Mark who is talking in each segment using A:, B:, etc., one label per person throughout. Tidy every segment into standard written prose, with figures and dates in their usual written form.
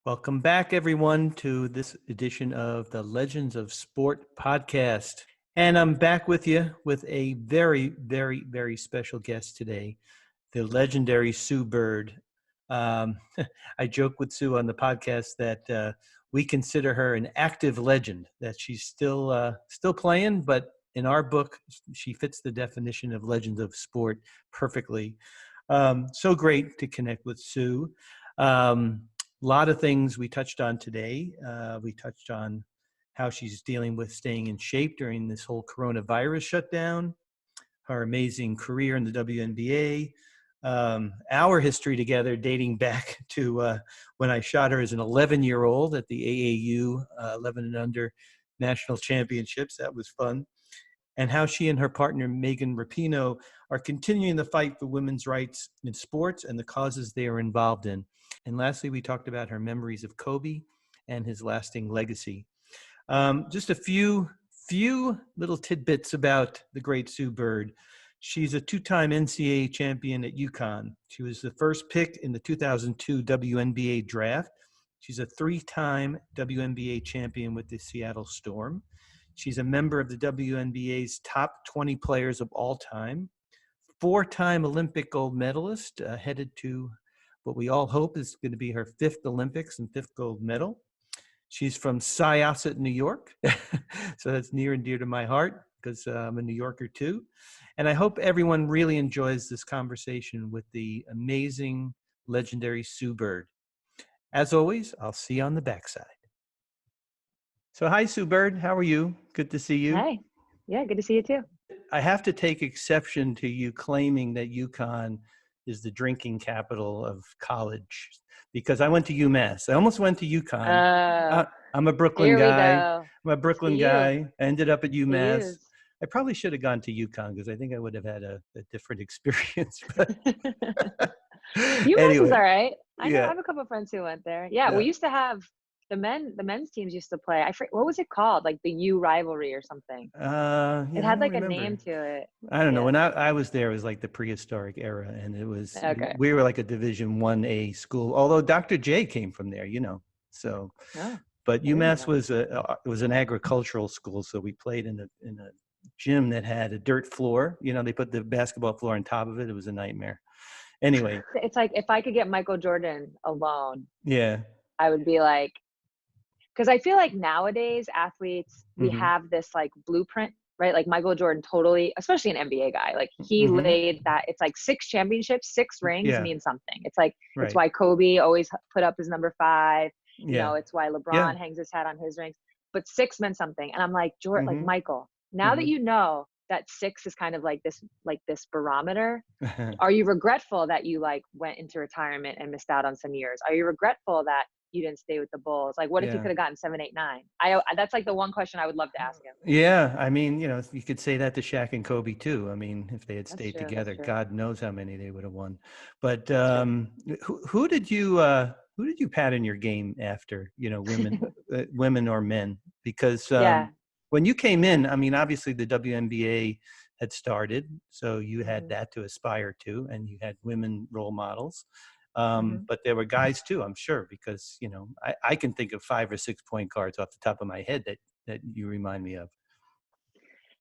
A: Welcome back, everyone, to this edition of the Legends of Sport podcast. And I'm back with you with a very, very, very special guest today, the legendary Sue Bird. Um, I joke with Sue on the podcast that we consider her an active legend, that she's still playing, but in our book, she fits the definition of Legends of Sport perfectly. So great to connect with Sue. A lot of things we touched on today. We touched on how she's dealing with staying in shape during this whole coronavirus shutdown, her amazing career in the WNBA, our history together dating back to when I shot her as an 11-year-old at the AAU 11 and under national championships. That was fun. And how she and her partner, Megan Rapinoe, are continuing the fight for women's rights in sports and the causes they are involved in. And lastly, we talked about her memories of Kobe and his lasting legacy. Just a few little tidbits about the great Sue Bird. She's a two-time NCAA champion at UConn. She was the first pick in the 2002 WNBA draft. She's a three-time WNBA champion with the Seattle Storm. She's a member of the WNBA's top 20 players of all time, four-time Olympic gold medalist, headed to what we all hope is going to be her fifth Olympics and fifth gold medal. She's from Syosset, New York, so that's near and dear to my heart because I'm a New Yorker too. And I hope everyone really enjoys this conversation with the amazing, legendary Sue Bird. As always, I'll see you on the backside. So hi, Sue Bird. How are you? Good to see you.
B: Hi. Yeah, good to see you too.
A: I have to take exception to you claiming that UConn is the drinking capital of college because I went to UMass. I almost went to UConn. I'm a Brooklyn guy. I'm a Brooklyn guy. I ended up at UMass. I probably should have gone to UConn because I think I would have had a different experience. But
B: UMass is all right. I have a couple of friends who went there. Yeah, we used to have the men's teams used to play. What was it called? Like the U rivalry or something. It had like a name to it.
A: I don't know. When I was there, it was like the prehistoric era, and it was we were like a Division 1A school. Although Dr. J came from there, So, but UMass was an agricultural school, so we played in a gym that had a dirt floor. They put the basketball floor on top of it. It was a nightmare. Anyway,
B: it's like if I could get Michael Jordan alone,
A: I
B: would be like. Because I feel like nowadays athletes, we have this like blueprint, right? Like Michael Jordan totally, especially an NBA guy, like he laid that. It's like 6 championships, 6 rings mean something. It's like, it's why Kobe always put up his number 5. It's why LeBron hangs his hat on his rings. But 6 meant something. And I'm like, Jordan, like Michael, now that you know that 6 is kind of like this barometer, are you regretful that you like went into retirement and missed out on some years? Are you regretful that you didn't stay with the Bulls? Like, what if you could have gotten 7, 8, 9? That's like the one question I would love to ask him.
A: Yeah, I mean, you could say that to Shaq and Kobe too. I mean, if they had stayed together, God knows how many they would have won. But who did you pattern your game after? Women or men? Because when you came in, I mean, obviously the WNBA had started, so you had that to aspire to, and you had women role models. But there were guys too, I'm sure, because, I can think of 5 or 6 point guards off the top of my head that you remind me of.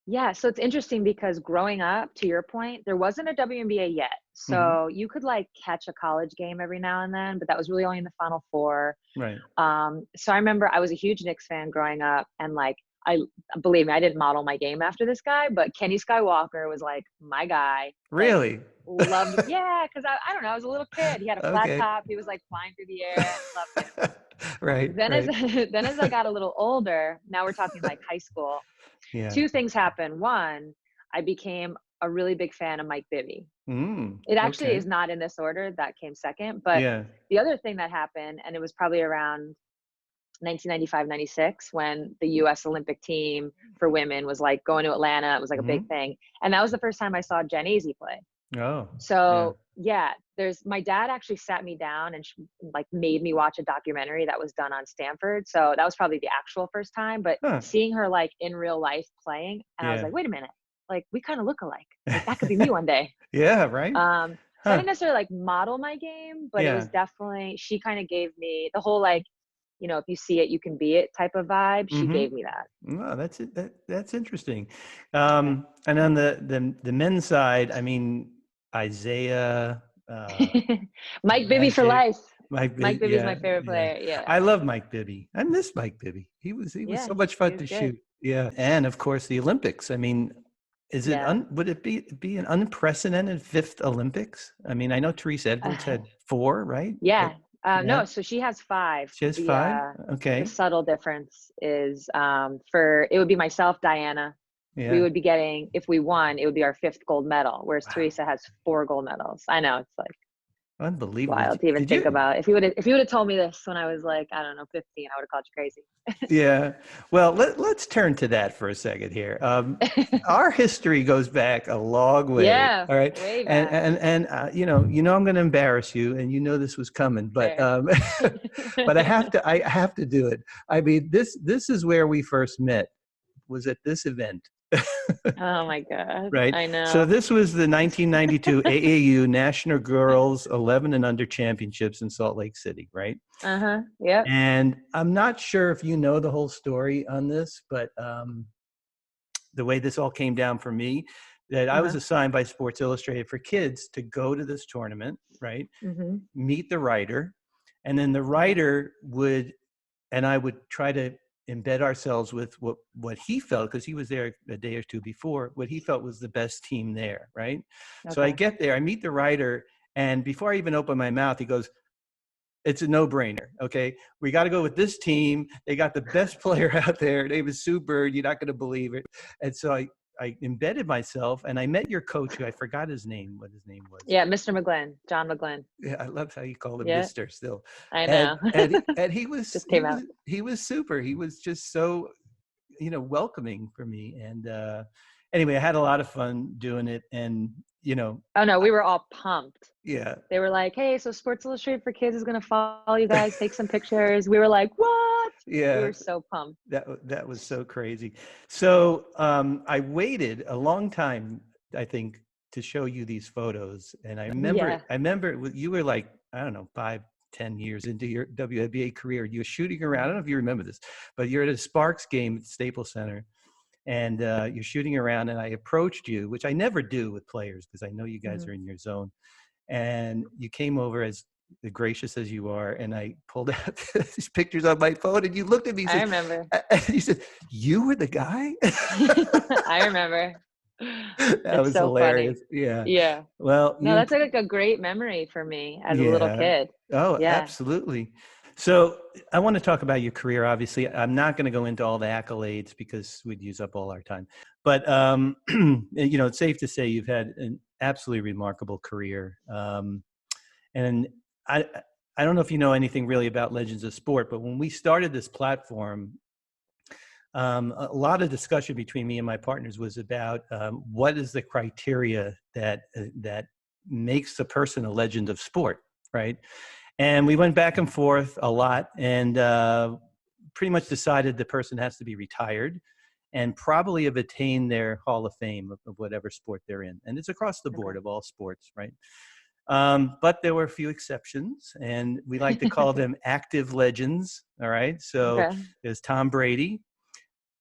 B: Yeah. So it's interesting because growing up, to your point, there wasn't a WNBA yet. So you could like catch a college game every now and then, but that was really only in the Final Four.
A: Right.
B: So I remember I was a huge Knicks fan growing up, and like, believe me, I didn't model my game after this guy, but Kenny Skywalker was like my guy.
A: Really?
B: Loved it. Yeah, because I don't know, I was a little kid. He had a flat top. He was like flying through the air. Loved him.
A: Right.
B: Then as I got a little older, now we're talking like high school. 2 things happened. One, I became a really big fan of Mike Bibby. It actually is not in this order. That came second. But the other thing that happened, and it was probably around 1995, 96, when the U.S. Olympic team for women was like going to Atlanta. It was like a big thing. And that was the first time I saw Jen Easy play.
A: Oh.
B: So my dad actually sat me down and like made me watch a documentary that was done on Stanford. So that was probably the actual first time, but seeing her like in real life playing, and I was like, wait a minute, like we kind of look alike. Like that could be me one day.
A: Yeah. Right.
B: So I didn't necessarily like model my game, but it was definitely, she kind of gave me the whole like if you see it, you can be it type of vibe. She
A: Mm-hmm.
B: gave me that.
A: No, that's it. That's interesting. And on the men's side, I mean, Isaiah,
B: Mike Bibby for
A: Magic,
B: life. Mike Bibby's my
A: yeah,
B: favorite
A: yeah.
B: player. Yeah.
A: I love Mike Bibby. I miss Mike Bibby. He was
B: Yeah.
A: so much
B: He
A: fun
B: was
A: to
B: good.
A: shoot. Yeah, and of course the Olympics. I mean,
B: Yeah.
A: would it be an unprecedented fifth Olympics? I mean, I know Teresa Edwards had four, right?
B: Yeah.
A: Yeah,
B: No, so she has 5.
A: she has five.
B: The
A: Okay,
B: subtle difference is for it would be myself, Diana. We
A: yeah.
B: would be getting, if we won, it would be our 5th gold medal, whereas
A: Wow,
B: Teresa has 4 gold medals. I know, it's like
A: unbelievable.
B: wild to even
A: Did
B: think
A: you?
B: about. If you would have told me this when I was like, I don't know, 15, I would have called you
A: Yeah. Well, let's turn to that for a second here.
B: crazy.
A: Our history goes back a long way.
B: Yeah,
A: All right.
B: way
A: And
B: back.
A: I'm going to embarrass you, and this was coming, but
B: Fair.
A: but I have to do it. I mean, this is where we first met. Was at this event.
B: Oh my God.
A: Right.
B: I
A: So
B: know.
A: this was the 1992 AAU National Girls 11 and Under Championships in Salt Lake City, right?
B: Uh-huh. Yep.
A: And I'm not sure if you know the whole story on this, but the way this all came down for me, that I was
B: Uh-huh.
A: assigned by Sports Illustrated for kids to go to this tournament, right?
B: Mm-hmm.
A: Meet the writer, and then the
B: Okay.
A: writer and I would try to embed ourselves with what he felt, because he was there a day or two before, what he felt was the best team there, right? So I
B: Okay.
A: get there, I meet the writer, and before I even open my mouth, he goes, "It's a no-brainer. Okay, we got to go with this team. They got the best player out there. Her name is Sue Bird. You're not going to believe it." And so I embedded myself, and I met your coach, who I forgot his name. What his name was?
B: Yeah, Mr. McGlynn, John McGlynn.
A: Yeah, I love how you call him
B: Yeah,
A: Mister still.
B: I
A: And
B: know.
A: and he was
B: Just came out.
A: super. He was just so welcoming for me. And anyway, I had a lot of fun doing it, and
B: Oh no,
A: I,
B: we were all pumped.
A: yeah.
B: They were like, "Hey, so Sports Illustrated for Kids is gonna follow you guys, take some pictures." We were like, "What?" We
A: Yeah,
B: were so pumped.
A: that was so crazy. So I waited a long time, I think, to show you these photos, and
B: Yeah.
A: I remember you were like, I don't know, 5-10 years into your WNBA career. You were shooting around. I don't know if you remember this, but you're at a Sparks game at Staples Center, and you're shooting around. And I approached you, which I never do with players because I know you guys
B: Mm-hmm.
A: are in your zone. And you came over as gracious as you are, and I pulled out these pictures on my phone, and you looked at me and
B: I
A: said,
B: remember.
A: you said, "You were the guy?"
B: I remember.
A: That
B: It's
A: was
B: so funny.
A: hilarious. Yeah.
B: Yeah.
A: Well,
B: No, that's like a great memory for me as a little
A: yeah.
B: kid.
A: Oh,
B: Yeah.
A: absolutely. So I want to talk about your career. Obviously, I'm not going to go into all the accolades because we'd use up all our time. But it's safe to say you've had an absolutely remarkable career. And I I don't know if you know anything really about Legends of Sport, but when we started this platform, a lot of discussion between me and my partners was about what is the criteria that makes a person a legend of sport, right? And we went back and forth a lot, and pretty much decided the person has to be retired and probably have attained their Hall of Fame of whatever sport they're in. And it's across the board of all sports, right? But there were a few exceptions, and we like to call
B: Okay.
A: them active legends. All right. So
B: Okay.
A: there's Tom Brady,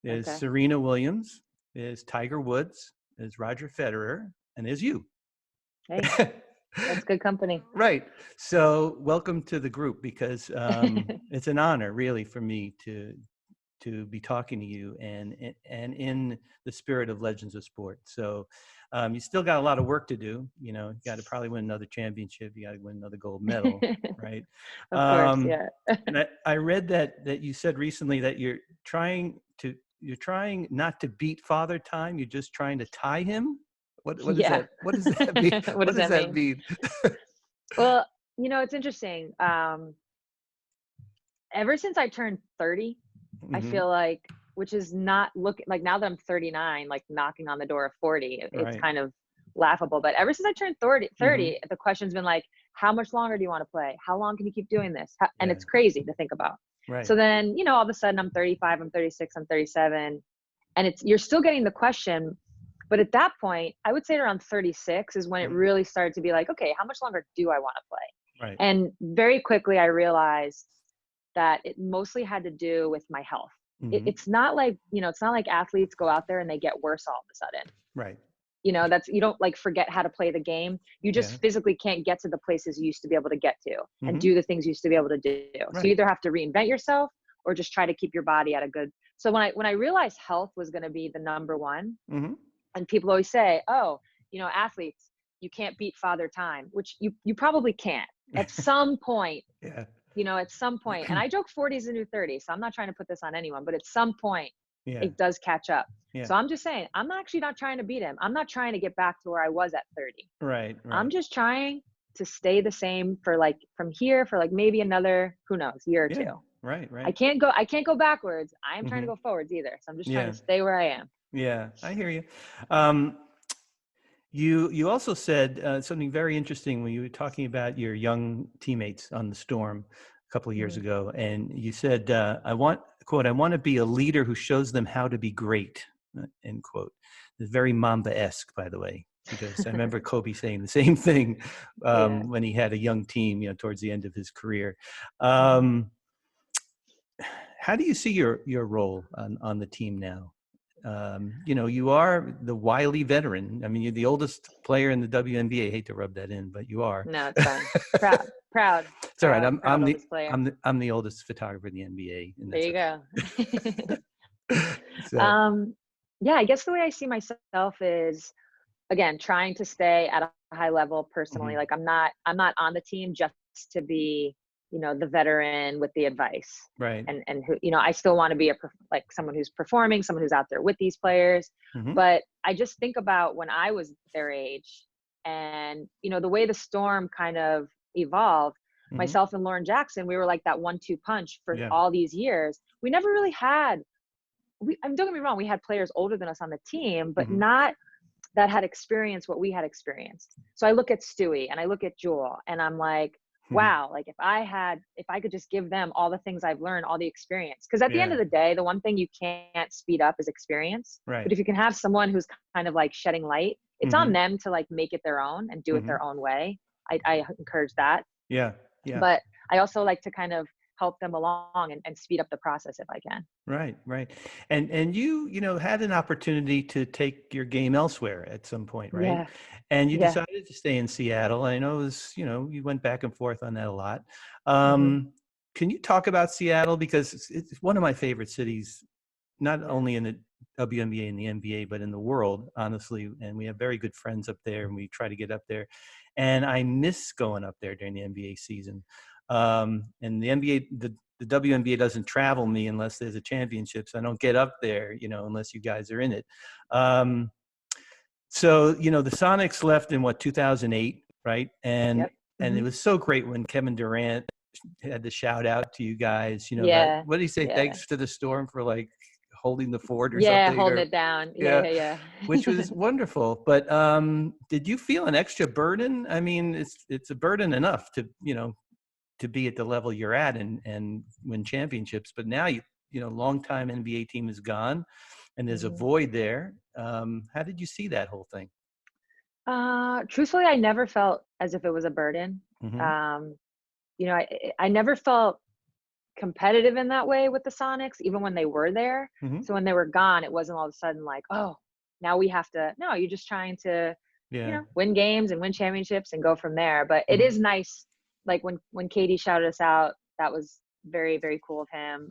A: there's
B: Okay.
A: Serena Williams, there's Tiger Woods, there's Roger Federer, and there's you.
B: Hey, that's good company.
A: Right. So welcome to the group, because it's an honor really for me to be talking to you, and in the spirit of Legends of Sport. So you still got a lot of work to do. You got to probably win another championship. You got to win another gold medal, right?
B: Of course, yeah.
A: And I read that you said recently that you're trying not to beat Father Time. You're just trying to tie him. What does
B: Yeah.
A: that what does that mean?
B: What
A: What
B: does
A: does
B: that
A: that
B: mean?
A: mean?
B: Well, it's interesting. Ever since I turned 30, I
A: Hmm.
B: feel like, which is not looking like, now that I'm 39, like knocking on the door of 40, it's
A: Right.
B: kind of laughable. But ever since I turned 30,
A: Hmm.
B: the question's been like, how much longer do you want to play? How long can you keep doing this? And
A: Yeah.
B: it's crazy to think about.
A: Right.
B: So then, all of a sudden I'm 35, I'm 36, I'm 37, and you're still getting the question. But at that point, I would say around 36 is when it
A: Mhm.
B: really started to be like, okay, how much longer do I want to play?
A: Right.
B: And very quickly I realized that it mostly had to do with my health.
A: Mm-hmm.
B: It's not like, it's not like athletes go out there and they get worse all of a sudden.
A: Right.
B: That's, you don't like forget how to play the game. You just
A: Yeah.
B: physically can't get to the places you used to be able to get to and
A: Mm-hmm.
B: do the things you used to be able to do.
A: Right.
B: So you either have to reinvent yourself or just try to keep your body at a good. So when I realized health was going to be the number one,
A: Mm-hmm.
B: and people always say, oh, athletes, you can't beat father time, which you probably can't at some point.
A: Yeah.
B: At some point, and I joke 40 is the new 30, so I'm not trying to put this on anyone, but at some point
A: Yeah.
B: it does catch up.
A: Yeah.
B: So I'm just saying, I'm actually not trying to beat him. I'm not trying to get back to where I was at 30.
A: Right.
B: I'm just trying to stay the same for like from here for like maybe another, who knows, year or
A: Yeah.
B: two.
A: Right.
B: I can't go backwards. I am trying to
A: Mm-hmm.
B: go forwards either. So I'm just
A: Yeah.
B: trying to stay where I am.
A: Yeah, I hear you. You also said something very interesting when you were talking about your young teammates on the Storm a couple of years ago, and you said, "I want to be a leader who shows them how to be great." End quote. It's very Mamba-esque, by the way, because I remember Kobe saying the same thing when he had a young team, towards the end of his career. How do you see your role on the team now? You are the wily veteran. I mean, you're the oldest player in the WNBA. I hate to rub that in, but you are.
B: No, it's fine. Proud.
A: It's all right. I'm the oldest photographer in the NBA. And
B: there you
A: go.
B: So. Yeah, I guess the way I see myself is, again, trying to stay at a high level personally.
A: Mm-hmm.
B: Like I'm not on the team just to be, the veteran with the advice.
A: Right.
B: And who, I still want to be like someone who's performing, someone who's out there with these players.
A: Mm-hmm.
B: But I just think about when I was their age and, the way the Storm kind of evolved, myself and Lauren Jackson, we were like that 1-2 punch for all these years. We never really had, don't get me wrong, we had players older than us on the team, but not that had experienced what we had experienced. So I look at Stewie and I look at Jewel and I'm like, wow, like if I could just give them all the things I've learned, all the experience. Because at the end of the day, the one thing you can't speed up is experience.
A: Right.
B: But if you can have someone who's kind of like shedding light, it's on them to like make it their own and do it their own way. I encourage that.
A: Yeah. Yeah.
B: But I also like to kind of help them along and speed up the process if I can.
A: Right. And you had an opportunity to take your game elsewhere at some point, right?
B: Yeah.
A: And you decided to stay in Seattle. I know it was, you went back and forth on that a lot. Can you talk about Seattle? Because it's one of my favorite cities, not only in the WNBA and the NBA, but in the world, honestly. And we have very good friends up there and we try to get up there. And I miss going up there during the NBA season. And the NBA, the WNBA doesn't travel me unless there's a championship. So I don't get up there, unless you guys are in it. So, the Sonics left in 2008, right? And and it was so great when Kevin Durant had to shout out to you guys, what did he say? Thanks to the Storm for like holding the fort or something.
B: Yeah, holding it down. Yeah.
A: Which was wonderful. But did you feel an extra burden? I mean, it's a burden enough to, to be at the level you're at and win championships. But now, longtime NBA team is gone and there's a void there. How did you see that whole thing?
B: Truthfully, I never felt as if it was a burden. I never felt competitive in that way with the Sonics, even when they were there. So when they were gone, it wasn't all of a sudden like, oh, now we have to, no, you're just trying to, win games and win championships and go from there. But it is nice. Like when Katie shouted us out, that was very, very cool of him.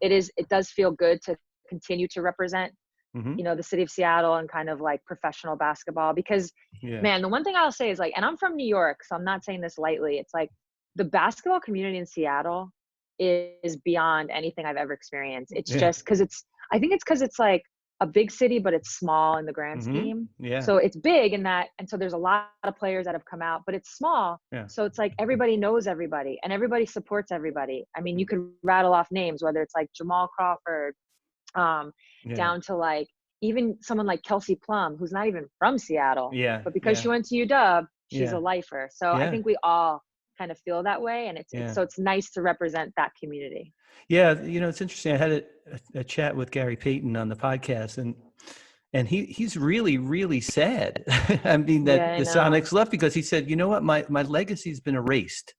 B: It does feel good to continue to represent, the city of Seattle and kind of like professional basketball because man, the one thing I'll say is like, and I'm from New York, so I'm not saying this lightly. It's like the basketball community in Seattle is beyond anything I've ever experienced. It's just I think it's because it's like a big city, but it's small in the grand scheme. So it's big in that. And so there's a lot of players that have come out, but it's small. So it's like everybody knows everybody and everybody supports everybody. I mean, you could rattle off names, whether it's like Jamal Crawford, down to like even someone like Kelsey Plum, who's not even from Seattle, but because she went to UW, she's a lifer. So I think we all kind of feel that way. And it's nice to represent that community.
A: Yeah. It's interesting. I had a chat with Gary Payton on the podcast and he's really, really sad. I mean, that the Sonics left because he said, you know what, my legacy's been erased.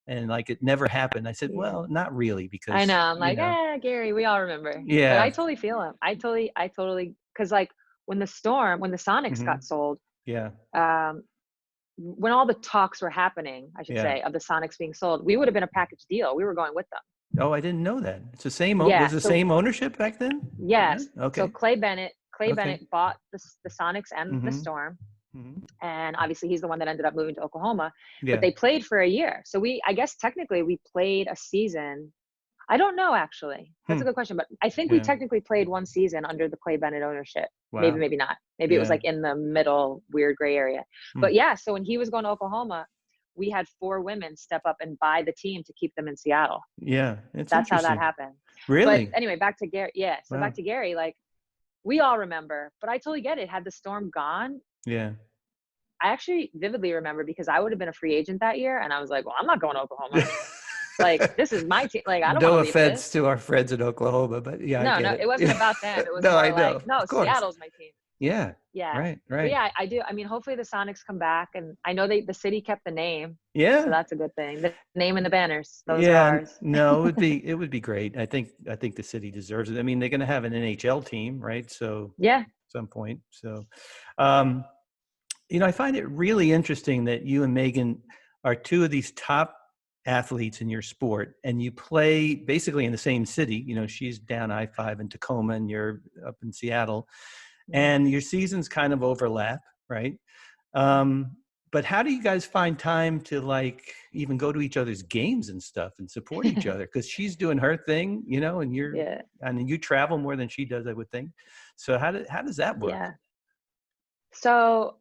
A: And like, it never happened. I said,
B: Yeah.
A: well, not really,
B: I
A: because,
B: know. I'm like, Gary, we all remember. But
A: yeah.
B: I totally feel him. I totally, because like when the Sonics
A: Hmm.
B: got sold,
A: Yeah.
B: um, when all the talks were happening, I should
A: Yeah.
B: say, of the Sonics being sold, we would have been a package deal. We were going with them.
A: Oh, I didn't know that. It's the same,
B: Yeah.
A: was the
B: So
A: same ownership back then?
B: yes. So
A: Okay.
B: Clay
A: Okay.
B: Bennett bought the Sonics and the
A: Hmm.
B: Storm.
A: Hmm.
B: And obviously he's the one that ended up moving to Oklahoma, but
A: Yeah.
B: they played for a year. So I guess technically we played a season. I don't know, actually. That's a
A: Hmm.
B: good question, but I think we
A: Yeah.
B: technically played one season under the Clay Bennett ownership. Maybe,
A: Wow.
B: maybe not. Maybe it was
A: Yeah.
B: like in the middle, weird gray area.
A: Hmm.
B: But yeah, so when he was going to Oklahoma, we had 4 women step up and buy the team to keep them in Seattle.
A: Yeah. It's
B: That's how that
A: interesting.
B: happened. But
A: Really?
B: anyway, back to Gary. Yeah. So
A: Wow.
B: back to Gary, like we all remember, but I totally get it. Had the Storm gone,
A: Yeah.
B: I actually vividly remember because I would have been a free agent that year. And I was like, well, I'm not going to Oklahoma. Like, this is my team. Like, I don't want
A: No
B: to leave this.
A: offense to our friends in Oklahoma, but yeah, I
B: No,
A: get
B: no,
A: it.
B: it wasn't about them. It was
A: No, I
B: more
A: know.
B: like, no,
A: Of course.
B: Seattle's my team.
A: Yeah.
B: Yeah.
A: Right.
B: But
A: Right.
B: yeah, I do. I mean, hopefully the Sonics come back, and I know the city kept the name. So
A: Yeah.
B: that's a good thing. The name and the banners, those are
A: Yeah.
B: ours.
A: No, it would be great. I think the city deserves it. I mean, they're going to have an NHL team, right? So
B: Yeah.
A: at some point. So, um, I find it really interesting that you and Megan are two of these top athletes in your sport, and you play basically in the same city. She's down I-5 in Tacoma, and you're up in Seattle, and your seasons kind of overlap, right? Um, but how do you guys find time to like even go to each other's games and stuff and support each other? Because she's doing her thing, and
B: Yeah.
A: you travel more than she does, I would think. So how does that work?
B: Yeah. So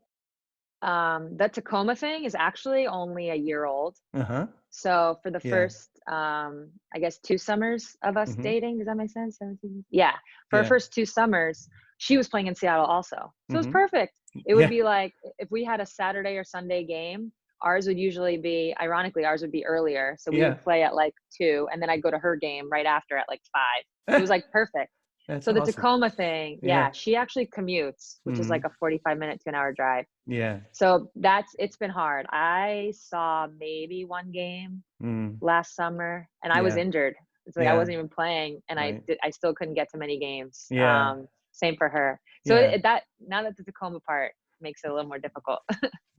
B: the Tacoma thing is actually only a year old.
A: Uh-huh.
B: So for the
A: Yeah.
B: first, I guess 2 summers of us
A: Mm-hmm.
B: dating, does that make sense? 17? Yeah. For our
A: Yeah.
B: first 2 summers, she was playing in Seattle also. So it was
A: Mm-hmm.
B: perfect. It would
A: Yeah.
B: be like if we had a Saturday or Sunday game, ironically, ours would be earlier. So we
A: Yeah.
B: would play at like 2, and then I'd go to her game right after at like 5. It was like perfect.
A: That's
B: So the
A: awesome.
B: Tacoma thing,
A: Yeah.
B: yeah, she actually commutes, which is
A: Mm-hmm.
B: like a 45-minute to an hour drive.
A: Yeah.
B: So it's been hard. I saw maybe 1 game
A: Mm.
B: last summer, and I was
A: Yeah.
B: injured. It's like I
A: Yeah.
B: wasn't even playing, and
A: Right.
B: I still couldn't get to many games.
A: Yeah.
B: Same for her. So
A: Yeah.
B: now that the Tacoma part makes it a little more difficult.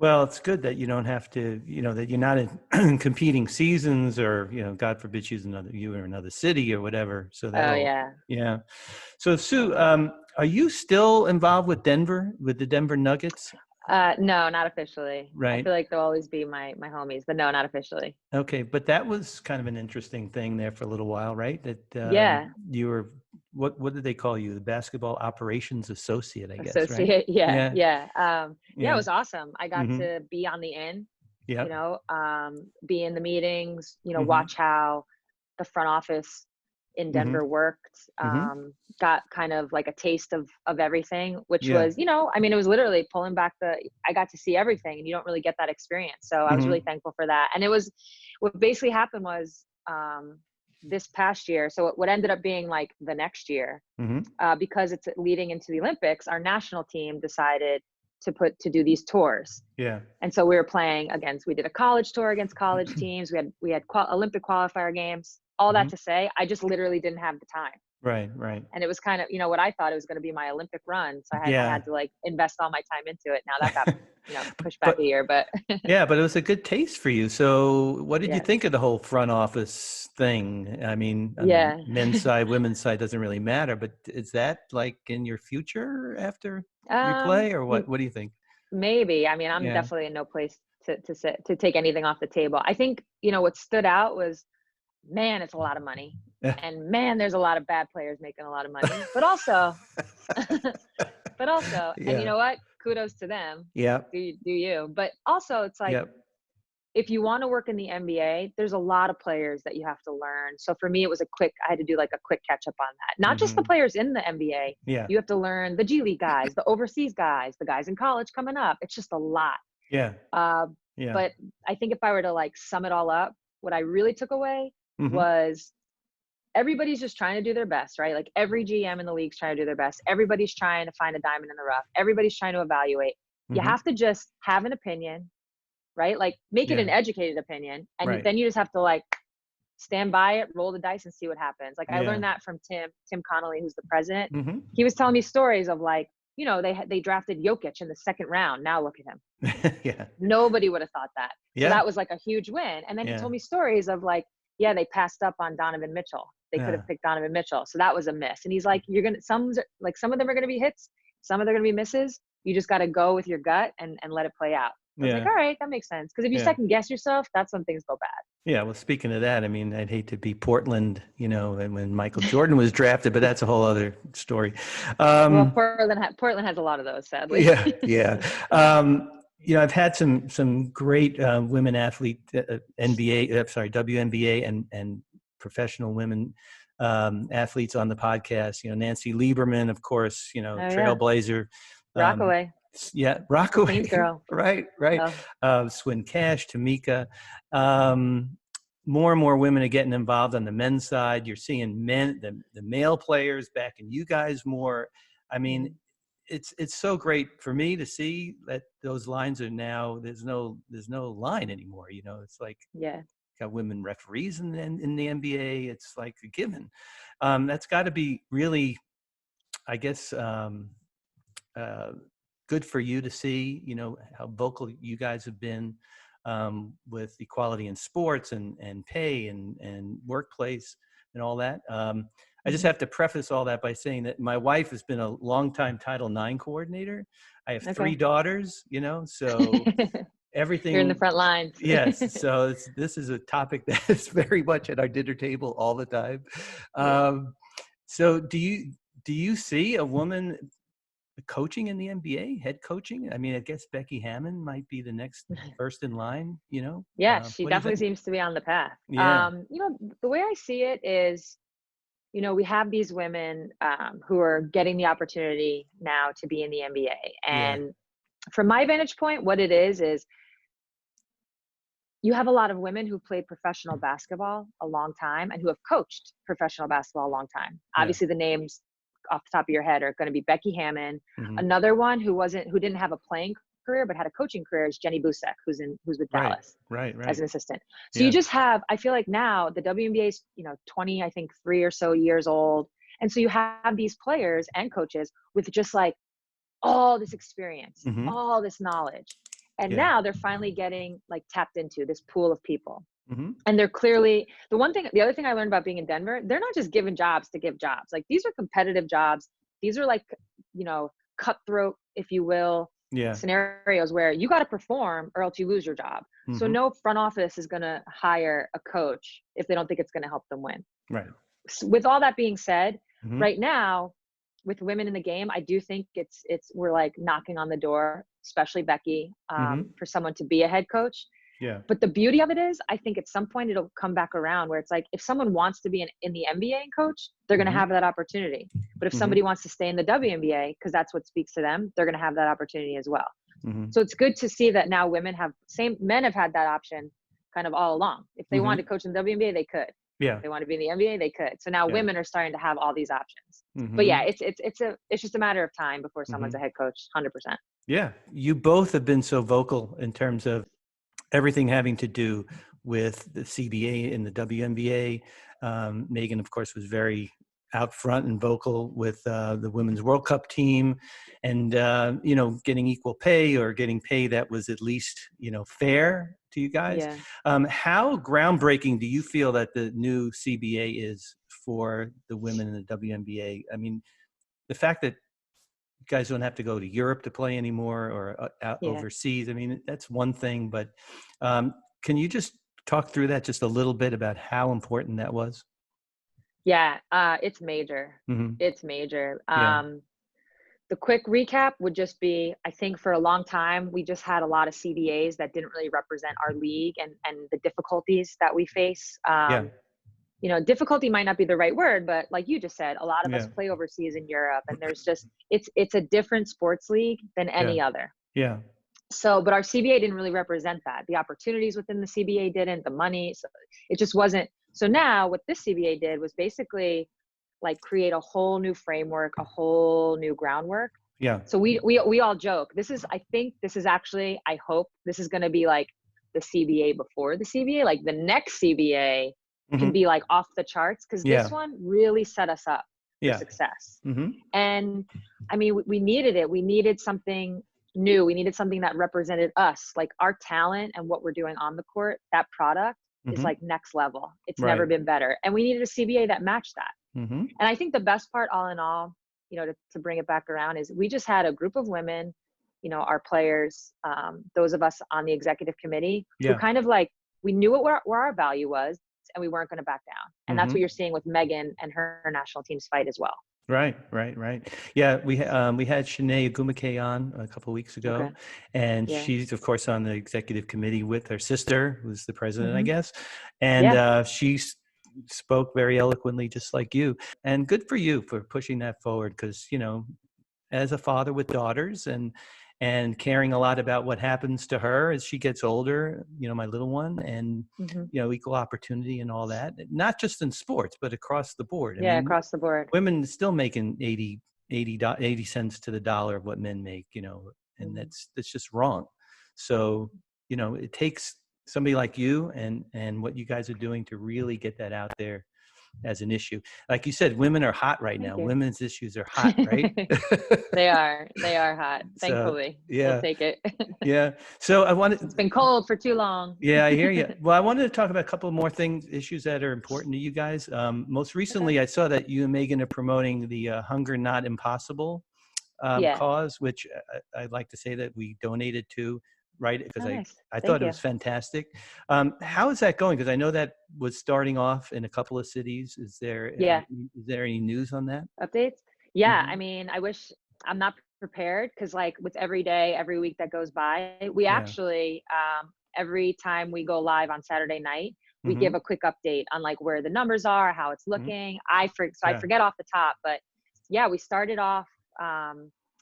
A: Well, it's good that you don't have to, that you're not in competing seasons, or, God forbid, you in another city or whatever. So
B: Oh
A: that'll,
B: yeah.
A: yeah. So Sue,
B: Yeah.
A: are you still involved with the Denver Nuggets?
B: No, not officially. I
A: Right.
B: feel like they'll always be my homies, but no, not officially.
A: Okay. But that was kind of an interesting thing there for a little while, right? That
B: Yeah.
A: you were, what did they call you? The basketball operations associate, I guess, right?
B: Associate. Yeah.
A: Yeah.
B: Yeah. Yeah, it
A: Yeah.
B: was awesome. I got
A: Mm-hmm.
B: to be on the in,
A: Yep.
B: be in the meetings,
A: Mm-hmm.
B: watch how the front office in
A: Mm-hmm.
B: Denver worked.
A: Mm-hmm.
B: Got kind of like a taste of everything, which
A: Yeah.
B: was, I mean, it was literally pulling back I got to see everything, and you don't really get that experience. So I was
A: Mm-hmm.
B: really thankful for that. And what basically happened was, this past year, so what ended up being like the next year,
A: Mm-hmm.
B: because it's leading into the Olympics, our national team decided to do these tours.
A: Yeah.
B: And so we were playing we did a college tour against college teams. We had Olympic qualifier games. All
A: Mm-hmm.
B: that to say, I just literally didn't have the time.
A: Right. Right.
B: And it was kind of, what I thought it was going to be my Olympic run. So I
A: Yeah.
B: had to like invest all my time into it. Now that got, pushed back
A: But
B: a year, but
A: yeah, but it was a good taste for you. So what did you
B: yeah.
A: think of the whole front office thing? I mean,
B: Yeah.
A: men's side, women's side doesn't really matter, but is that like in your future after you play, or
B: m-
A: what? What do you think?
B: Maybe. I mean, I'm
A: Yeah.
B: definitely in no place to take anything off the table. I think, what stood out was, man, it's a lot of money. And man, there's a lot of bad players making a lot of money. But also, and you
A: Yeah.
B: know what? Kudos to them.
A: Yeah.
B: Do you? But also, it's like,
A: Yep.
B: if you want to work in the NBA, there's a lot of players that you have to learn. So for me, I had to do like a quick catch up on that. Not just the
A: Mm-hmm.
B: players in the NBA.
A: Yeah.
B: You have to learn the G League guys, the overseas guys, the guys in college coming up. It's just a lot.
A: Yeah. Yeah.
B: But I think if I were to like sum it all up, what I really took away
A: Mm-hmm.
B: was everybody's just trying to do their best, right? Like every GM in the league's trying to do their best. Everybody's trying to find a diamond in the rough. Everybody's trying to evaluate. You
A: Mm-hmm.
B: have to just have an opinion, right? Like make it
A: Yeah.
B: an educated opinion, and
A: Right.
B: then you just have to like stand by it, roll the dice and see what happens. Like I
A: Yeah.
B: learned that from Tim Connolly, who's the president.
A: Mm-hmm.
B: He was telling me stories of like, they drafted Jokic in the second round. Now look at him.
A: Yeah.
B: Nobody would have thought that. So
A: Yeah.
B: that was like a huge win. And then he
A: Yeah.
B: told me stories of like, yeah, they passed up on Donovan Mitchell. They could
A: Yeah.
B: have picked Donovan Mitchell. So that was a miss. And he's like, some of them are gonna be hits, some of them are gonna be misses. You just gotta go with your gut and let it play out. I was like,
A: Yeah.
B: all right, that makes sense. Because if you
A: Yeah.
B: second guess yourself, that's when things go
A: Yeah, well, speaking of that, I mean, I'd hate to be Portland, and when Michael Jordan was drafted, but that's a whole other story.
B: bad. Well,
A: Um,
B: Portland has a lot of those, sadly.
A: yeah, yeah. I've had some great women athlete NBA, sorry, WNBA and professional women athletes on the podcast. Nancy Lieberman, of course,
B: Oh yeah,
A: trailblazer. Um,
B: Rockaway,
A: yeah,
B: Queens
A: Rockaway,
B: girl.
A: right.
B: Oh,
A: Swin Cash, Tamika. Um, More and more women are getting involved on the men's side. You're seeing the male players backing you guys more. I mean, it's so great for me to see that those lines are now there's no line anymore. It's like
B: yeah.
A: got women referees in the NBA. It's like a given. That's got to be really, I guess, uh, good for you to see. How vocal you guys have been with equality in sports and pay and workplace and all that. I just
B: Mhm.
A: have to preface all that by saying that my wife has been a longtime Title IX coordinator. I have three
B: Okay.
A: daughters, so
B: You're in the
A: everything.
B: front lines.
A: Yes, so this is a topic that is very much at our dinner table all the time.
B: Yeah.
A: So do you see a woman coaching in the NBA, head coaching? I mean, I guess Becky Hammon might be the next first in line.
B: Yeah, she
A: What do you
B: definitely
A: think?
B: seems to be on the path.
A: Yeah,
B: The way I see it is, we have these women who are getting the opportunity now to be in the NBA.
A: yeah,
B: And from my vantage point, what it is you have a lot of women who played professional basketball a long time and who have coached professional basketball a long time.
A: yeah.
B: Obviously, the names off the top of your head are going to be Becky Hammon.
A: Hmm.
B: Another one who didn't have a playing career but had a coaching career is Jenny Busek, who's with
A: Right,
B: Dallas
A: right,
B: as
A: right.
B: an assistant. So you
A: Yeah.
B: just have, I feel like now the WNBA is, 20, I think 3 or so years old. And so you have these players and coaches with just like all this experience,
A: Hmm.
B: all this knowledge. And
A: Yeah.
B: now they're finally getting like tapped into this pool of people.
A: Hmm.
B: And they're clearly the other thing I learned about being in Denver, they're not just giving jobs to give jobs. Like these are competitive jobs. These are like, cutthroat, if you will,
A: Yeah.
B: scenarios where you got to perform or else you lose your job. So
A: Hmm.
B: no front office is going to hire a coach if they don't think it's going to help them win.
A: Right.
B: With all that being said,
A: Hmm.
B: right now with women in the game, I do think we're like knocking on the door, especially Becky,
A: Hmm.
B: for someone to be a head coach.
A: Yeah.
B: But the beauty of it is, I think at some point it'll come back around where it's like, if someone wants to be in the NBA and coach, they're going to
A: Hmm.
B: have that opportunity. But if
A: Hmm.
B: somebody wants to stay in the WNBA, because that's what speaks to them, they're going to have that opportunity as well.
A: Hmm.
B: So it's good to see that now men have had that option kind of all along. If they
A: Hmm.
B: wanted to coach in the WNBA, they could.
A: Yeah.
B: If they want to be in the NBA, they could. So now
A: Yeah.
B: women are starting to have all these options. But
A: Hmm.
B: yeah, it's just a matter of time before someone's a
A: Hmm.
B: head coach, 100%.
A: Yeah. You both have been so vocal in terms of everything having to do with the CBA and the WNBA. Megan, of course, was very out front and vocal with the Women's World Cup team and, getting equal pay or getting pay that was at least, fair to you guys.
B: Yeah.
A: How groundbreaking do you feel that the new CBA is for the women in the WNBA? I mean, the fact that you guys don't have to go to Europe to play anymore or out
B: Yeah.
A: overseas. I mean, that's one thing, but can you just talk through that just a little bit about how important that was?
B: Yeah. It's major.
A: Hmm.
B: It's major.
A: Yeah,
B: The quick recap would just be, I think for a long time, we just had a lot of CBAs that didn't really represent our league and the difficulties that we face.
A: yeah,
B: Difficulty might not be the right word, but like you just said, a lot of us
A: yeah,
B: play overseas in Europe, and it's a different sports league than
A: yeah,
B: any other.
A: yeah,
B: So, but our CBA didn't really represent that. The opportunities within the CBA didn't, the money, so it just wasn't. So now what this CBA did was basically like create a whole new framework, a whole new groundwork.
A: yeah.
B: So we all joke. I think this is actually, I hope this is going to be like the CBA before the CBA, like the next CBA can
A: Mm-hmm.
B: be like off the charts, because
A: Yeah.
B: this one really set us up for
A: Yeah.
B: success.
A: Mm-hmm.
B: And I mean, we needed it. We needed something new. We needed something that represented us, like our talent and what we're doing on the court. That product is
A: Mm-hmm.
B: like next level. It's never
A: Right.
B: been better. And we needed a CBA that matched that.
A: Mm-hmm.
B: And I think the best part, all in all, to bring it back around, is we just had a group of women, our players, those of us on the executive committee, who
A: Yeah.
B: kind of like, we knew where our value was, and we weren't going to back down. And that's
A: Mm-hmm.
B: what you're seeing with Megan and her national team's fight as well.
A: Right. Yeah, we had Shanae Gumake on a couple of weeks
B: Okay.
A: ago, and
B: Yeah.
A: she's of course on the executive committee with her sister, who's the president, I
B: Mm-hmm.
A: guess, and
B: Yeah.
A: she spoke very eloquently, just like you. And good for you for pushing that forward, because as a father with daughters and caring a lot about what happens to her as she gets older, my little one, and
B: Mm-hmm.
A: equal opportunity and all that, not just in sports but across the board. I
B: Yeah.
A: mean,
B: Across the board.
A: women still making 80 cents to the dollar of what men make, and
B: Mm-hmm.
A: that's just wrong. So it takes somebody like you and what you guys are doing to really get that out there as an issue. Like you said, women are hot right
B: Thank
A: now.
B: you.
A: Women's issues are hot, right?
B: They are hot.
A: So
B: Thankfully, we'll
A: yeah.
B: take it.
A: Yeah. So I wanted,
B: It's been cold for too long.
A: yeah, I hear you. Well, I wanted to talk about a couple more issues that are important to you guys. Most
B: Okay.
A: recently, I saw that you and Megan are promoting the Hunger Not Impossible
B: Yeah.
A: cause, which I'd like to say that we donated to, right? Because
B: Oh, nice.
A: I
B: Thank
A: thought it
B: you.
A: was fantastic.
B: Mhm.
A: How is that going? Because I know that was starting off in a couple of cities.
B: Yeah.
A: Is there any news on that?
B: Updates. Yeah.
A: Hmm.
B: I mean, I wish, I'm not prepared, because like with every day, every week that goes by, we
A: Yeah.
B: actually, every time we go live on Saturday night, we
A: Hmm.
B: give a quick update on like where the numbers are, how it's
A: Hmm.
B: looking. I
A: Yeah.
B: forget off the top, but yeah, we started off.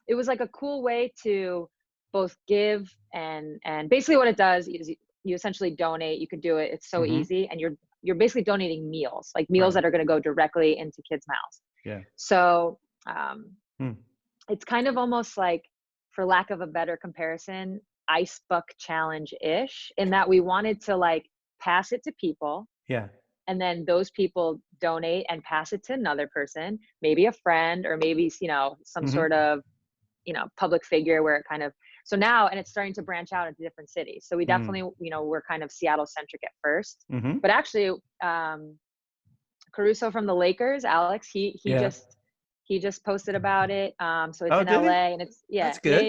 B: It was like a cool way to both give, and basically what it does is you essentially donate. You can do it. It's so
A: Hmm.
B: easy, and you're basically donating meals, like meals
A: Right.
B: that are going to go directly into kids' mouths.
A: Yeah.
B: So um,
A: Hmm.
B: it's kind of almost like, for lack of a better comparison, ice buck challenge ish, in that we wanted to like pass it to people,
A: Yeah.
B: and then those people donate and pass it to another person, maybe a friend, or maybe some
A: Hmm.
B: sort of public figure, where it kind of, so now, and it's starting to branch out into different cities. So we
A: Hmm.
B: definitely, we're kind of Seattle centric at first,
A: Hmm.
B: but actually, Caruso from the Lakers, Alex,
A: Yeah.
B: he just posted about it. So it's
A: Oh,
B: in
A: did he?
B: LA, and it's,
A: That's good.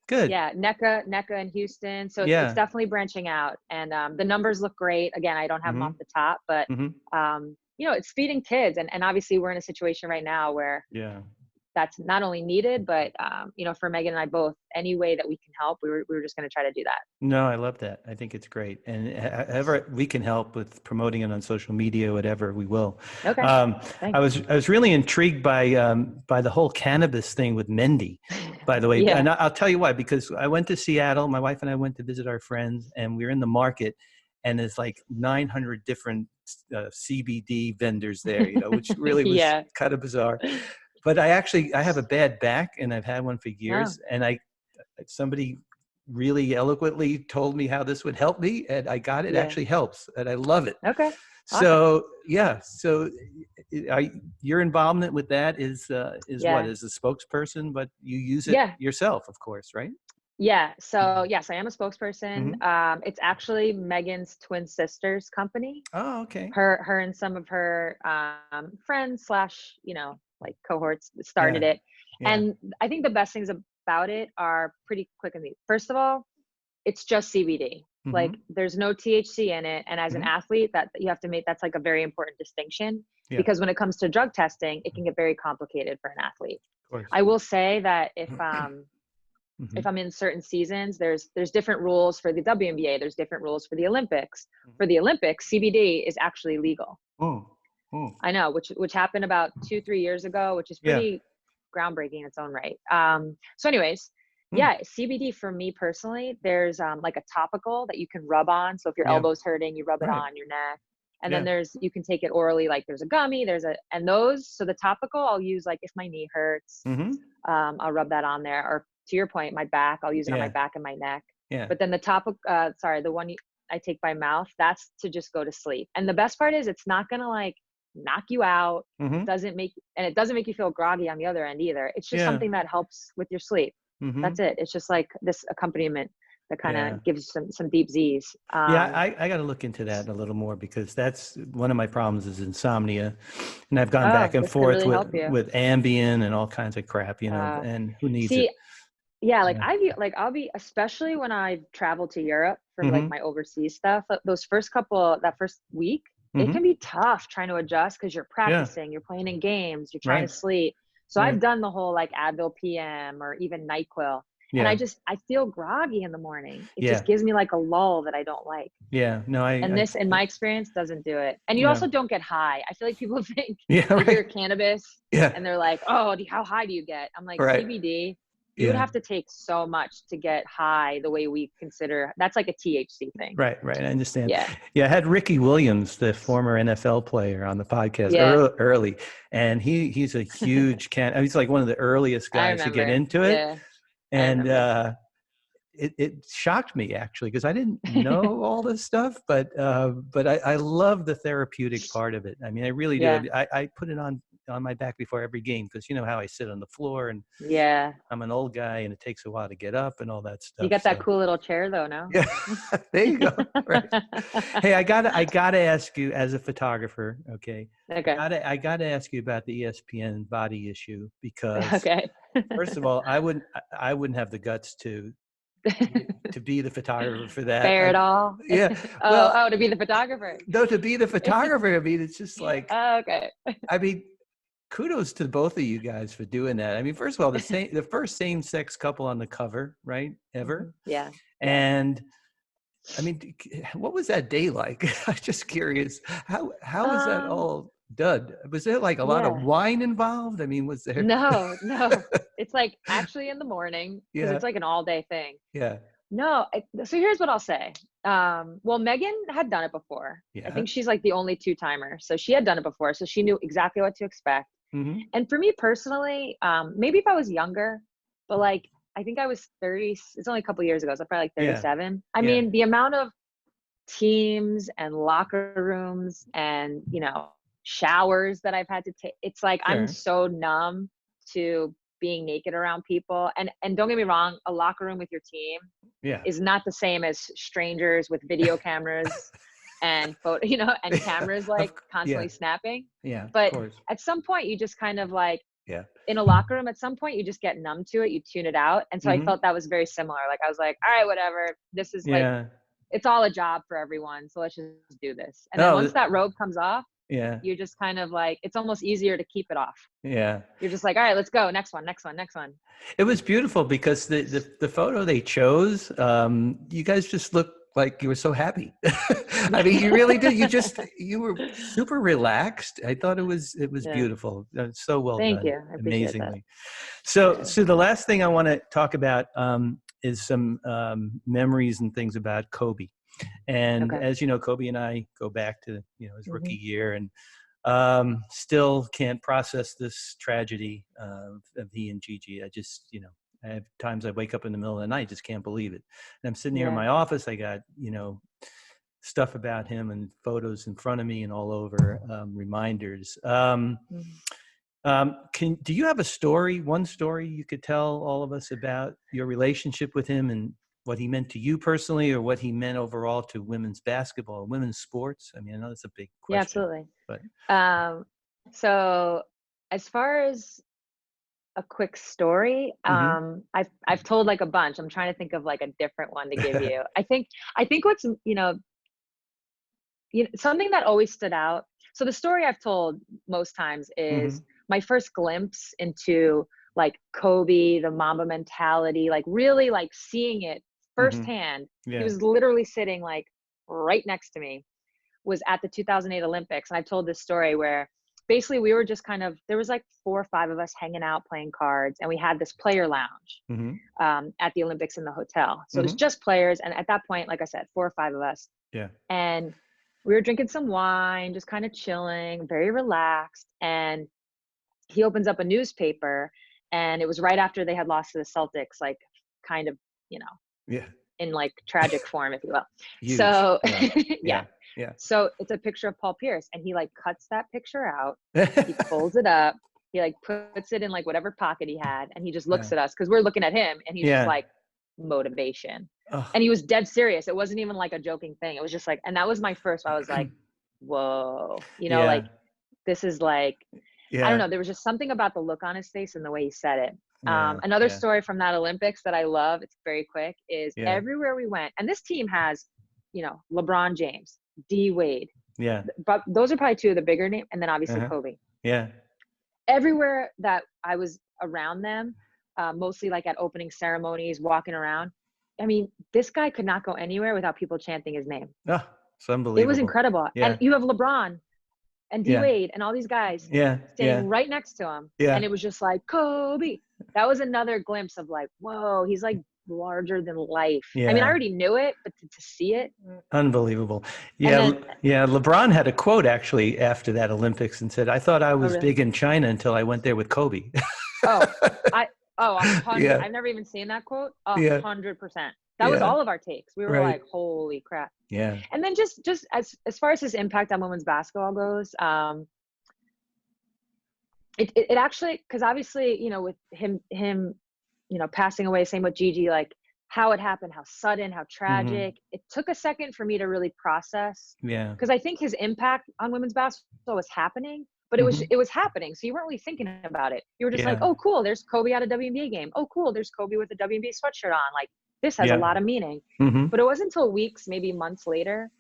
A: Good.
B: yeah, NECA in Houston. So it's
A: Yeah.
B: definitely branching out, and the numbers look great. Again, I don't have them
A: Hmm.
B: off the top, but
A: Hmm.
B: it's feeding kids, and obviously we're in a situation right now where
A: Yeah.
B: that's not only needed, but for Megan and I both, any way that we can help, we were just going to try to do that.
A: No, I love that. I think it's great. And however we can help with promoting it on social media, whatever, we will.
B: Okay,
A: Um, I
B: thanks.
A: was really intrigued by the whole cannabis thing with Mendy, by the way.
B: Yeah.
A: And I'll tell you why, because I went to Seattle, my wife and I went to visit our friends, and we were in the market, and there's like 900 different CBD vendors there, which really was
B: Yeah.
A: kind of bizarre. But I have a bad back, and I've had one for
B: Oh,
A: years, and somebody really eloquently told me how this would help me, and I got it. It
B: yeah.
A: actually helps, and I love it.
B: Okay. Awesome.
A: So yeah, so your involvement with that is what,
B: Yeah.
A: as a spokesperson, but you use it
B: Yeah.
A: yourself, of course, right?
B: Yeah. So yes, I am a spokesperson.
A: Mm-hmm.
B: It's actually Megan's twin sister's company.
A: Oh, okay.
B: Her and some of her friends slash, like cohorts started
A: Yeah,
B: it.
A: yeah.
B: And I think the best things about it are pretty quick and neat. First of all, it's just CBD.
A: Mm-hmm.
B: Like there's no THC in it. And as an
A: Mm-hmm.
B: athlete, that you have to make, that's like a very important distinction,
A: Yeah,
B: because when it comes to drug testing, it can get very complicated for an athlete.
A: of course.
B: I will say that
A: Mm-hmm.
B: if I'm in certain seasons, there's different rules for the WNBA. There's different rules for the Olympics.
A: Mm-hmm.
B: For the Olympics, CBD is actually legal.
A: Oh, oh.
B: I know, which happened about 2-3 years ago, which is
A: Yeah.
B: pretty groundbreaking in its own right. So anyways,
A: Mm.
B: yeah, CBD for me personally, there's like a topical that you can rub on. So if your
A: Yeah.
B: elbow's hurting, you rub it
A: Right.
B: on your neck. And
A: Yeah.
B: then you can take it orally, like there's a gummy, so the topical I'll use like if my knee hurts,
A: Mm-hmm.
B: I'll rub that on there. Or to your point, my back, I'll use it on my
A: Yeah.
B: back and my neck.
A: Yeah.
B: But then the topical, the one I take by mouth, that's to just go to sleep. And the best part is it's not gonna like knock you out.
A: Mm-hmm.
B: It doesn't make you feel groggy on the other end either. It's just
A: Yeah.
B: something that helps with your sleep.
A: Mm-hmm.
B: That's it. It's just like this accompaniment that kind
A: Yeah.
B: of gives some deep Z's.
A: Yeah, I got to look into that a little more because that's one of my problems is insomnia, and I've gone
B: Oh,
A: back and
B: this could
A: forth
B: really help you.
A: with Ambien and all kinds of crap,
B: Uh,
A: and who needs it?
B: See, yeah, like
A: Yeah.
B: I'll be, especially when I travel to Europe for like
A: Mm-hmm.
B: my overseas stuff, that first week, it
A: Mm-hmm.
B: can be tough trying to adjust because you're
A: Yeah.
B: practicing, you're playing in games, you're trying to
A: Right.
B: sleep. So I've
A: Right.
B: done the whole like Advil PM or even NyQuil. And
A: Yeah.
B: I feel groggy in the morning. It
A: Yeah.
B: just gives me like a lull that I don't like.
A: Yeah. No,
B: And this, in my experience, doesn't do it. And you
A: yeah.
B: also don't get high. I feel like people think
A: Yeah.
B: they hear
A: Right.
B: cannabis
A: Yeah.
B: and they're like, oh, how high do you get? I'm like,
A: Right.
B: CBD, you would
A: Yeah.
B: have to take so much to get high the way we consider. That's like a THC thing.
A: Right. Right. I understand.
B: Yeah.
A: Yeah. I had Ricky Williams, the former NFL player, on the podcast
B: Yeah.
A: early, and he's a huge he's like one of the earliest
B: I
A: guys to get
B: remember.
A: into it.
B: Yeah. I
A: And
B: remember.
A: it shocked me actually because I didn't know all this stuff, but I love the therapeutic part of it. I mean, I really do.
B: Yeah.
A: I put it on my back before every game because you know how I sit on the floor and
B: Yeah.
A: I'm an old guy and it takes a while to get up and all that
B: You
A: stuff.
B: got that
A: So
B: cool little chair though, no?
A: yeah, there you go. Right. Hey, I gotta ask you as a photographer, okay?
B: Okay.
A: I gotta ask you about the ESPN body issue because
B: Okay.
A: first of all, I wouldn't have the guts to be the photographer for that.
B: Bear it all.
A: Yeah. Well,
B: To be the photographer.
A: no, to be the photographer, I mean, it's just like,
B: Oh, okay.
A: I mean, kudos to both of you guys for doing that. I mean, first of all, the first same-sex couple on the cover, right? Ever.
B: Yeah. Yeah.
A: And I mean, what was that day like? I'm just curious. How was that
B: Um,
A: all done? Was there like a lot of
B: yeah.
A: wine involved? I mean, was there?
B: No, no. It's like actually in the morning because
A: Yeah.
B: it's like an all day thing.
A: Yeah.
B: No, so here's what I'll say. Well, Megan had done it before. I
A: Yeah.
B: think she's like the only two-timer. So she had done it before. So she knew exactly what to expect.
A: Mm-hmm.
B: And for me personally, maybe if I was younger, but like I think I was 30, it's only a couple years ago, so probably like
A: Yeah.
B: 37. I
A: Yeah.
B: mean, the amount of teams and locker rooms and, showers that I've had to take, it's like I'm
A: Sure.
B: so numb to being naked around people. And don't get me wrong, a locker room with your team
A: Yeah.
B: is not the same as strangers with video cameras and photo, and
A: Yeah.
B: cameras like
A: Yeah.
B: constantly snapping.
A: Yeah. Of
B: But
A: course.
B: at some point you just kind of like
A: Yeah.
B: in a locker room, at some point you just get numb to it, you tune it out. And so I
A: Mm-hmm.
B: felt that was very similar. Like I was like, all right, whatever. This is like,
A: Yeah.
B: it's all a job for everyone. So let's just do this. And then
A: No.
B: once that robe comes off,
A: Yeah.
B: you're just kind of like, it's almost easier to keep it off.
A: Yeah.
B: You're just like, all right, let's go. Next one, next one, next one.
A: It was beautiful because the photo they chose, you guys just looked like you were so happy. I mean, you really did. You were super relaxed. I thought it was
B: Yeah.
A: beautiful. So well
B: Thank
A: done.
B: you. I appreciate that.
A: Amazingly. So
B: Yeah.
A: the last thing I want to talk about is some memories and things about Kobe. And
B: Okay.
A: as you know, Kobe and I go back to his rookie
B: Mhm.
A: year, and still can't process this tragedy of he and Gigi. I just I have times I wake up in the middle of the night, just can't believe it. And I'm sitting here in
B: Yeah.
A: my office. I got stuff about him and photos in front of me and all over, reminders.
B: Mhm.
A: Do you have one story you could tell all of us about your relationship with him and what he meant to you personally, or what he meant overall to women's basketball or women's sports? I mean, I know that's a big
B: Yeah,
A: question,
B: absolutely.
A: but
B: So as far as a quick story,
A: mm-hmm.
B: I've told like a bunch. I'm trying to think of like a different one to give you. I think what's something that always stood out. So the story I've told most times
A: Mm-hmm.
B: is my first glimpse into like Kobe, the Mamba mentality, like really like seeing it
A: Mm-hmm.
B: firsthand. He
A: Yeah.
B: was literally sitting like right next to me, was at the 2008 Olympics. And I've told this story where basically we were just there was like 4 or 5 of us hanging out playing cards, and we had this player lounge
A: Mm-hmm.
B: at the Olympics in the hotel. So it was
A: Mm-hmm.
B: just players. And at that point, like I said, 4 or 5 of us.
A: Yeah.
B: And we were drinking some wine, just kind of chilling, very relaxed. And he opens up a newspaper, and it was right after they had lost to the Celtics, like kind of,
A: Yeah.
B: in like tragic form, if you will.
A: Huge.
B: So
A: Yeah. Yeah.
B: So it's a picture of Paul Pierce, and he like cuts that picture out. He folds it up. He like puts it in like whatever pocket he had, and he just looks at us because we're looking at him, and he's just like, motivation. And he was dead serious. It wasn't even like a joking thing. It was just like, and that was my first. I was like, whoa, like this is like, I don't know. There was just something about the look on his face and the way he said it. Another story from that Olympics that I love, it's very quick, is everywhere we went, and this team has, LeBron James, D Wade.
A: Yeah.
B: But those are probably two of the bigger names. And then obviously Kobe.
A: Yeah.
B: Everywhere that I was around them, mostly like at opening ceremonies, walking around. I mean, this guy could not go anywhere without people chanting his name.
A: Oh, it's unbelievable.
B: It was incredible. Yeah. And you have LeBron and D Wade and all these guys standing right next to him. Yeah. And it was just like, Kobe. That was another glimpse of like, whoa, he's like larger than life. Yeah. I mean, I already knew it, but to see it.
A: Unbelievable. Yeah. LeBron had a quote actually after that Olympics and said, I thought I was big in China until I went there with Kobe.
B: I've never even seen that quote. 100%. That was all of our takes. We were like, holy crap.
A: Yeah.
B: And then just as far as his impact on women's basketball goes, it actually, because obviously, with him, passing away, same with Gigi, like how it happened, how sudden, how tragic. It took a second for me to really process. Yeah. Because I think his impact on women's basketball was happening, but it was happening. So you weren't really thinking about it. You were just like, oh, cool, there's Kobe at a WNBA game. Oh, cool, there's Kobe with a WNBA sweatshirt on. Like, this has a lot of meaning. But it wasn't until weeks, maybe months later,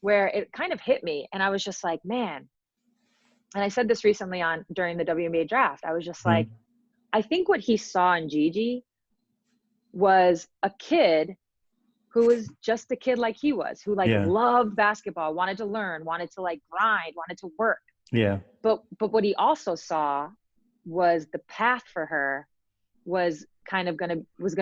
B: where it kind of hit me. And I was just like, man. And I said this recently during the WNBA draft. I was just like, I think what he saw in Gigi was a kid who was just a kid like he was, who like loved basketball, wanted to learn, wanted to like grind, wanted to work. Yeah. But what he also saw was the path for her was kind of gonna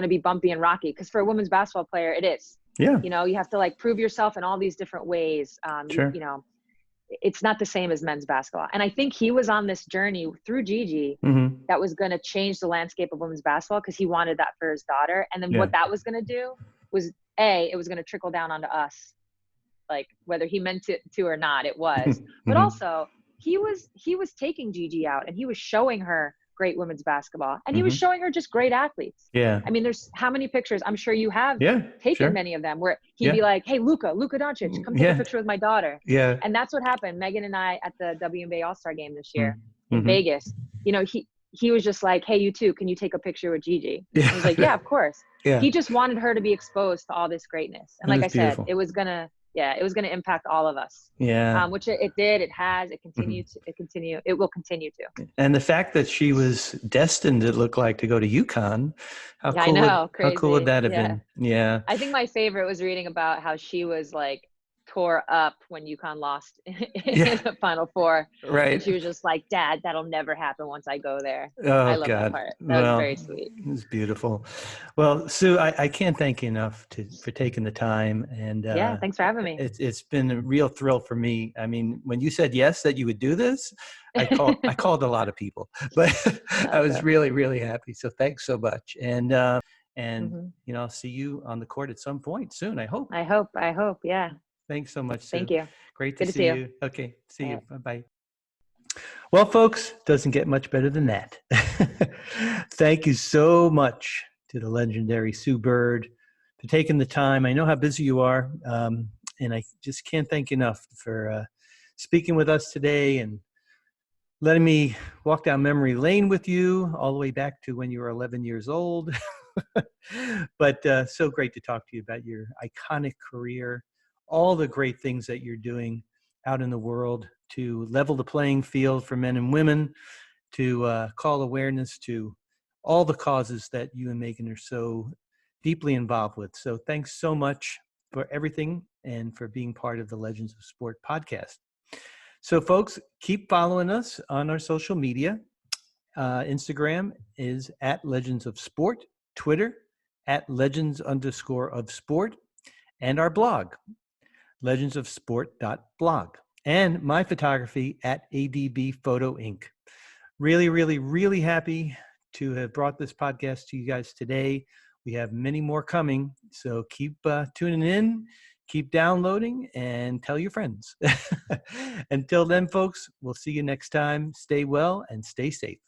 B: be bumpy and rocky, because for a women's basketball player, it is. Yeah. You have to like prove yourself in all these different ways. Sure. It's not the same as men's basketball. And I think he was on this journey through Gigi that was going to change the landscape of women's basketball, because he wanted that for his daughter. And then what that was going to do was, it was going to trickle down onto us, like whether he meant it to or not, it was. But also he was taking Gigi out, and he was showing her great women's basketball, and he was showing her just great athletes. Yeah. I mean, there's how many pictures, I'm sure you have taken many of them, where he'd be like, hey, Luka Doncic, come take a picture with my daughter. Yeah. And that's what happened. Megan and I at the WNBA All-Star game this year in Vegas, he was just like, hey, you too, can you take a picture with Gigi? I was like, yeah, of course. Yeah. He just wanted her to be exposed to all this greatness. And like I said, it was going to impact all of us. Yeah. Which it did. It has. It continued. It will continue to.
A: And the fact that she was destined, it looked like, to go to UConn. How cool would that have been? Yeah.
B: I think my favorite was reading about how she was like tore up when UConn lost in the Final Four. Right. And she was just like, Dad, that'll never happen once I go there. Oh, I love that part. That was very sweet.
A: It was beautiful. Well, Sue, I can't thank you enough for taking the time. And
B: thanks for having me.
A: It's been a real thrill for me. I mean, when you said yes, that you would do this, I called a lot of people, but I was really, really happy. So thanks so much. And I'll see you on the court at some point soon, I hope.
B: I hope. Yeah.
A: Thanks so much, Sue.
B: Thank you.
A: Great to see you. Okay, see you. Bye-bye. Well, folks, doesn't get much better than that. Thank you so much to the legendary Sue Bird for taking the time. I know how busy you are, and I just can't thank you enough for speaking with us today and letting me walk down memory lane with you all the way back to when you were 11 years old. But so great to talk to you about your iconic career, all the great things that you're doing out in the world to level the playing field for men and women, to call awareness to all the causes that you and Megan are so deeply involved with. So thanks so much for everything and for being part of the Legends of Sport podcast. So folks, keep following us on our social media. Instagram is @LegendsOfSport, Twitter @Legends_of_Sport, and our blog, legendsofsport.blog, and my photography @ADB Photo Inc. Really, really, really happy to have brought this podcast to you guys today. We have many more coming. So keep tuning in, keep downloading, and tell your friends. Until then, folks, we'll see you next time. Stay well and stay safe.